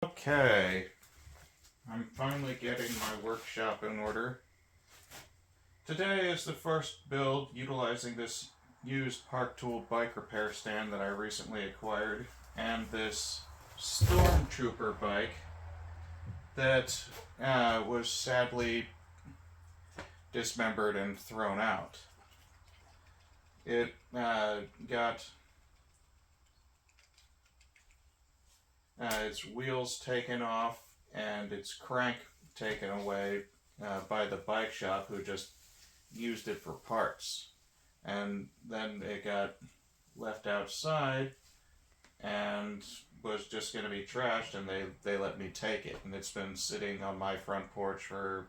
Okay, I'm finally getting my workshop in order. Today is the first build utilizing this used Park Tool bike repair stand that I recently acquired, and this Stormtrooper bike that was sadly dismembered and thrown out. It got its wheels taken off and its crank taken away by the bike shop, who just used it for parts. And then it got left outside and was just going to be trashed, and they let me take it. And it's been sitting on my front porch for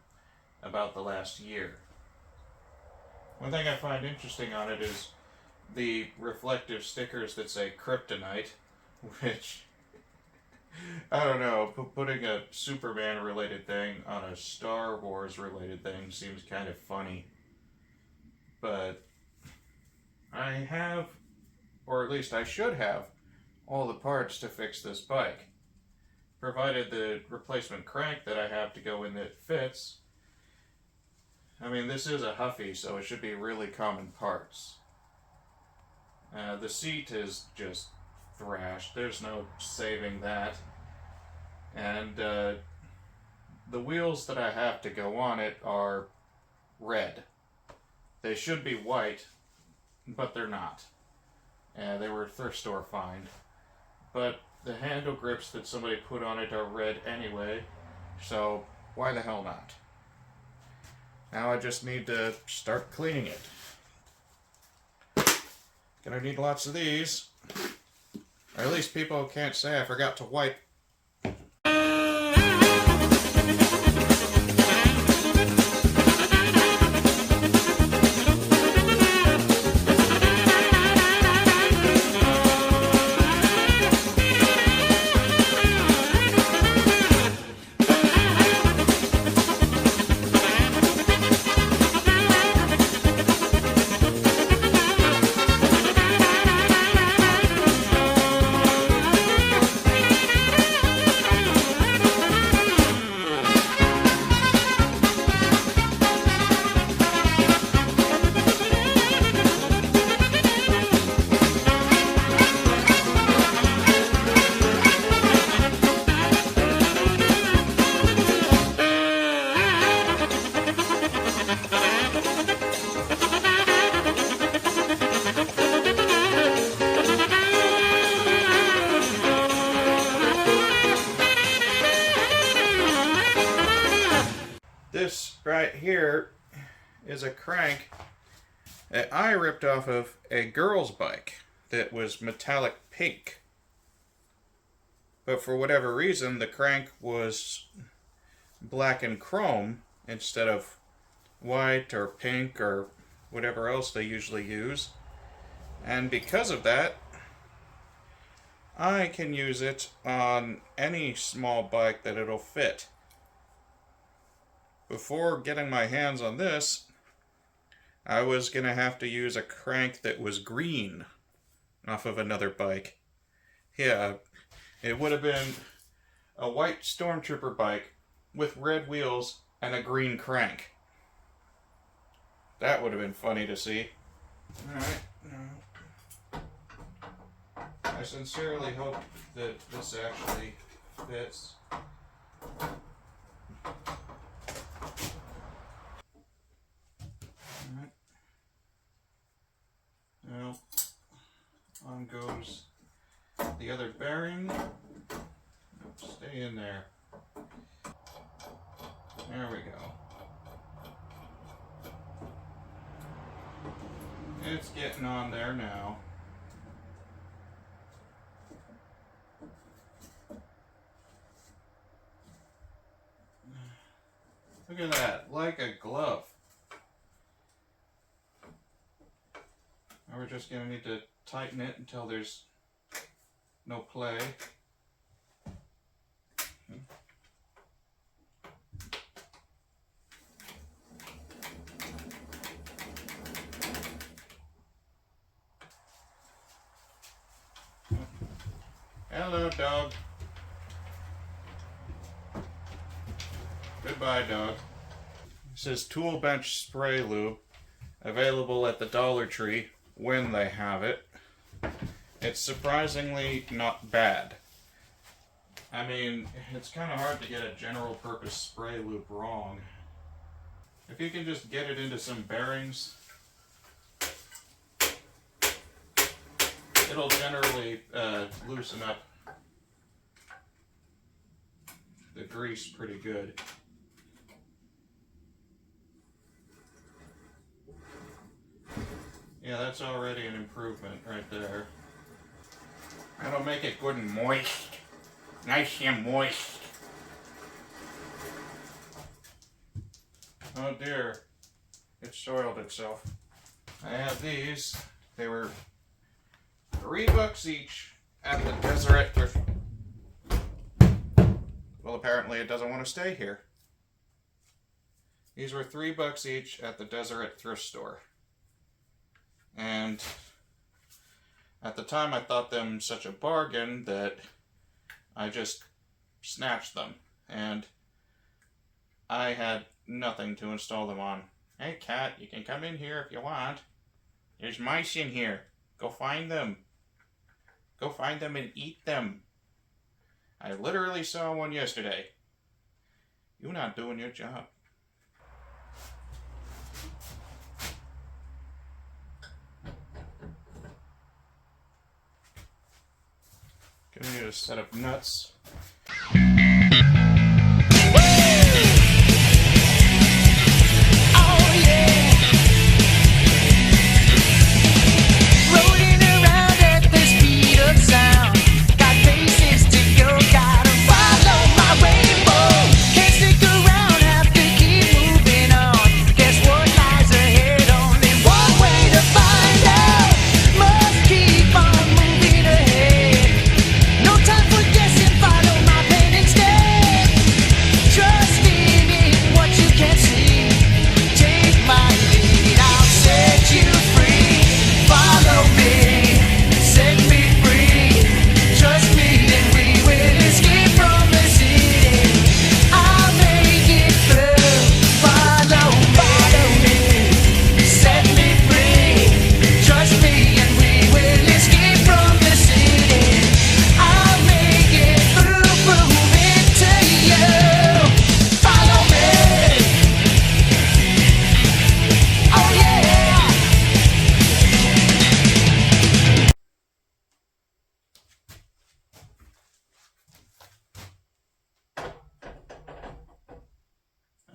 about the last year. One thing I find interesting on it is the reflective stickers that say Kryptonite, which, I don't know, putting a Superman related thing on a Star Wars related thing seems kind of funny. But I have, or at least I should have, all the parts to fix this bike. Provided the replacement crank that I have to go in that fits. I mean, this is a Huffy, so it should be really common parts. The seat is just thrashed. There's no saving that. And the wheels that I have to go on it are red. They should be white, but they're not. They were a thrift store find. But the handle grips that somebody put on it are red anyway, so why the hell not? Now I just need to start cleaning it. Gonna need lots of these. Or at least people can't say I forgot to wipe. This right here is a crank that I ripped off of a girl's bike that was metallic pink. But for whatever reason, the crank was black and chrome instead of white or pink or whatever else they usually use. And because of that, I can use it on any small bike that it'll fit. Before getting my hands on this, I was going to have to use a crank that was green off of another bike. Yeah, it would have been a white Stormtrooper bike with red wheels and a green crank. That would have been funny to see. Alright. I sincerely hope that this actually fits. Now, on goes the other bearing. Stay in there. There we go. It's getting on there now. Look at that, like a glove. Now we're just going to need to tighten it until there's no play. Hello, dog. Goodbye, dog. This is Tool Bench Spray Lube, available at the Dollar Tree when they have it. It's surprisingly not bad. I mean, it's kind of hard to get a general purpose spray lube wrong. If you can just get it into some bearings, it'll generally loosen up the grease pretty good. Yeah, that's already an improvement right there. That'll make it good and moist. Nice and moist. Oh dear, it soiled itself. I have these. They were $3 each at the Deseret thrift. Well, apparently it doesn't want to stay here. These were $3 each at the Deseret thrift store. And at the time I thought them such a bargain that I just snatched them. And I had nothing to install them on. Hey cat, you can come in here if you want. There's mice in here. Go find them. Go find them and eat them. I literally saw one yesterday. You're not doing your job. Gonna need a set of nuts.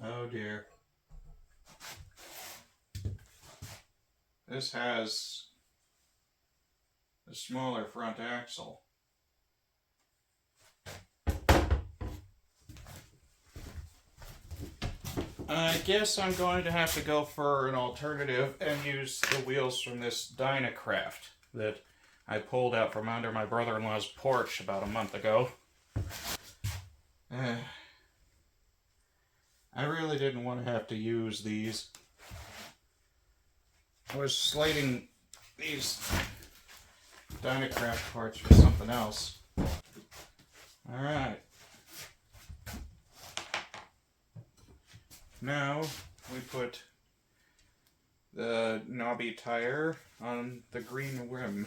Oh dear. This has a smaller front axle. I guess I'm going to have to go for an alternative and use the wheels from this Dynacraft that I pulled out from under my brother-in-law's porch about a month ago. I really didn't want to have to use these. I was slating these Dynacraft parts for something else. Alright. Now we put the knobby tire on the green rim.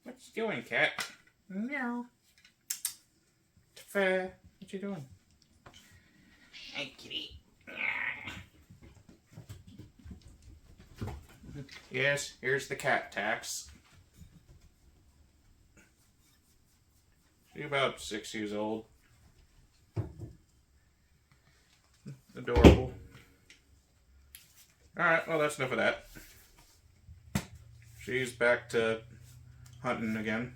What you doing, cat? Meow. Fair. What you doing? Hey, kitty. Yes, here's the cat tax. She's about 6 years old. Adorable. Alright, well that's enough of that. She's back to hunting again.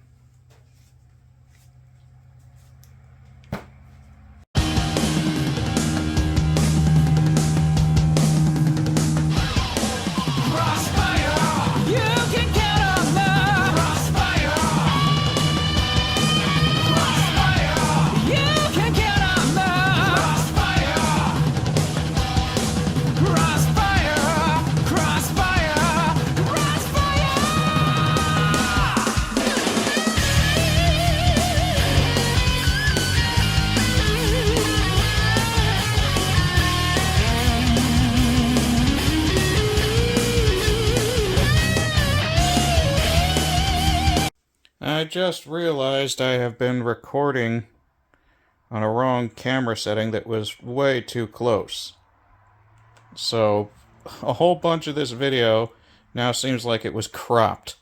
I just realized I have been recording on a wrong camera setting that was way too close. So, a whole bunch of this video now seems like it was cropped.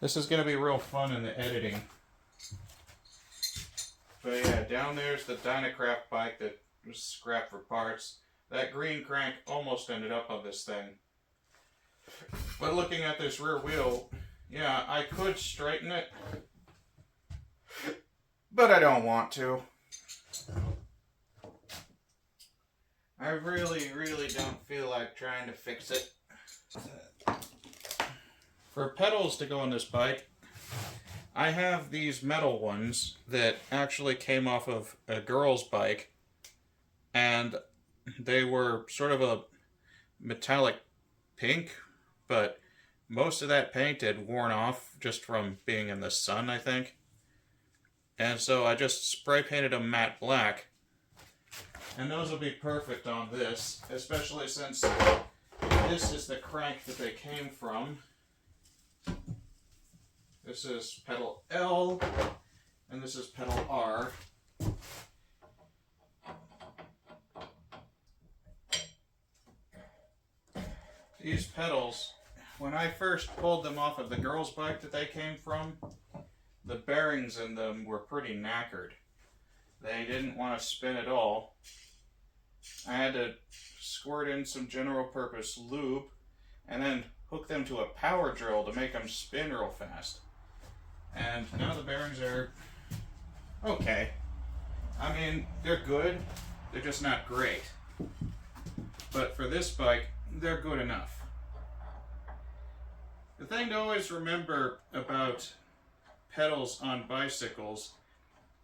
This is going to be real fun in the editing. But yeah, down there's the Dynacraft bike that was scrapped for parts. That green crank almost ended up on this thing. But looking at this rear wheel, yeah, I could straighten it, but I don't want to. I really don't feel like trying to fix it. For pedals to go on this bike, I have these metal ones that actually came off of a girl's bike, and they were sort of a metallic pink, but most of that paint had worn off just from being in the sun, I think. And so I just spray painted them matte black. And those will be perfect on this, especially since this is the crank that they came from. This is pedal L, and this is pedal R. These pedals, when I first pulled them off of the girl's bike that they came from, the bearings in them were pretty knackered. They didn't want to spin at all. I had to squirt in some general purpose lube and then hook them to a power drill to make them spin real fast. And now the bearings are okay. I mean, they're good, they're just not great. But for this bike, they're good enough. The thing to always remember about pedals on bicycles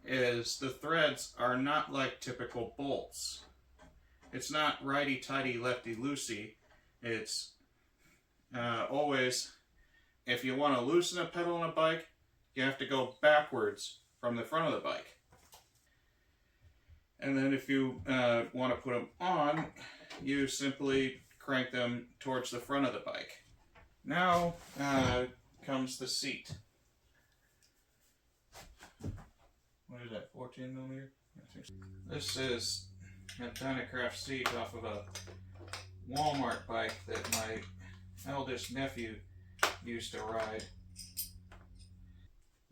is the threads are not like typical bolts. It's not righty-tighty, lefty-loosey. It's always, if you want to loosen a pedal on a bike, you have to go backwards from the front of the bike. And then if you want to put them on, you simply crank them towards the front of the bike. Now comes the seat. What is that, 14 millimeter? This is a Dynacraft seat off of a Walmart bike that my eldest nephew used to ride.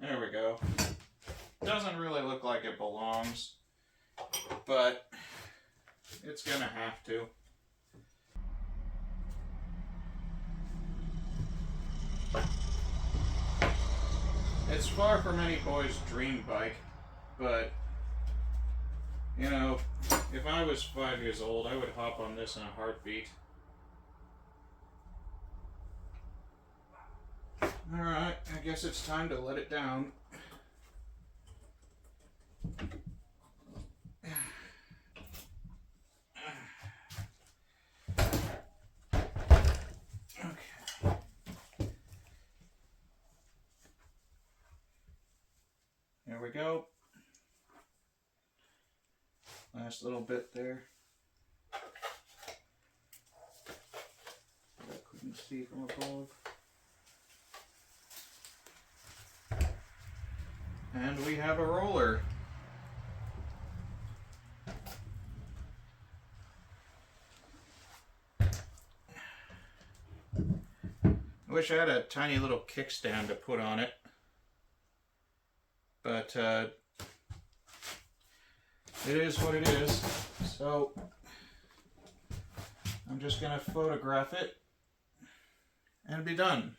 There we go. Doesn't really look like it belongs, but it's gonna have to. It's far from any boy's dream bike, but, you know, if I was 5 years old, I would hop on this in a heartbeat. Alright, I guess it's time to let it down. There we go. Last little bit there. I couldn't see from above. And we have a roller. I wish I had a tiny little kickstand to put on it. But it is what it is. So I'm just going to photograph it and be done.